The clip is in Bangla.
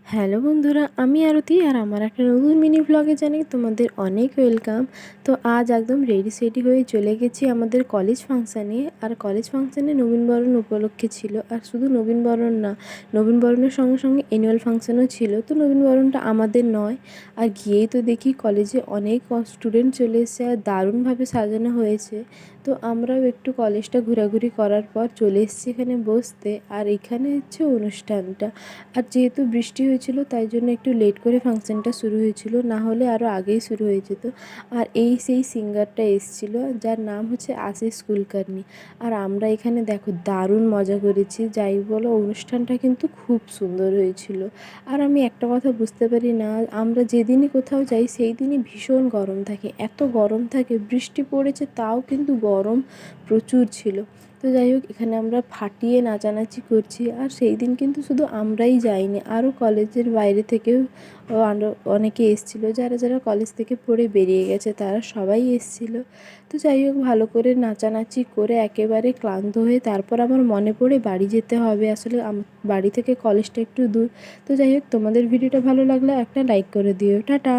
হ্যালো বন্ধুরা, আমি আরতি আর আমার একটা নতুন মিনি ভ্লগে জানাই তোমাদের অনেক ওয়েলকাম। তো আজ একদম রেডি সেডি হয়ে চলে গেছি আমাদের কলেজ ফাংশানে। আর কলেজ ফাংশানে নবীনবরণ উপলক্ষে ছিল, আর শুধু নবীনবরণ না, নবীনবরণের সঙ্গে সঙ্গে অ্যানুয়াল ফাংশানও ছিল। তো নবীনবরণটা আমাদের নয়, আর গিয়েই তো দেখি কলেজে অনেক স্টুডেন্ট চলে এসেছে আর দারুণভাবে সাজানো হয়েছে। তো আমরাও একটু কলেজটা ঘোরাঘুরি করার পর চলে এসেছি এখানে বসতে। আর এখানে হচ্ছে অনুষ্ঠানটা। আর যেহেতু বৃষ্টি হয়েছিল তাই জন্য একটু লেট করে ফাংশানটা শুরু হয়েছিল, না হলে আরও আগেই শুরু হয়ে যেত। আর এই সেই সিঙ্গারটা এসেছিলো যার নাম হচ্ছে আশিস কুলকার্নি। আর আমরা এখানে দেখো দারুণ মজা করেছি, যাই বলো অনুষ্ঠানটা কিন্তু খুব সুন্দর হয়েছিল। আর আমি একটা কথা বুঝতে পারি না, আমরা যেদিনই কোথাও যাই সেই দিনই ভীষণ গরম থাকে, এত গরম থাকে, বৃষ্টি পড়েছে তাও কিন্তু গরম প্রচুর ছিল। তো যাই হোক, এখানে আমরা ফাটিয়ে নাচানাচি করছি। আর সেই দিন কিন্তু শুধু আমরাই যাইনি, আরও কলেজের বাইরে থেকেও আরও অনেকে এসেছিলো, যারা যারা কলেজ থেকে পড়ে বেরিয়ে গেছে তারা সবাই এসেছিলো। তো যাই হোক, ভালো করে নাচানাচি করে একেবারে ক্লান্ত হয়ে তারপর আমার মনে পড়ে বাড়ি যেতে হবে। আসলে বাড়ি থেকে কলেজটা একটু দূর। তো যাই হোক, তোমাদের ভিডিওটা ভালো লাগলে একটা লাইক করে দিও। টাটা।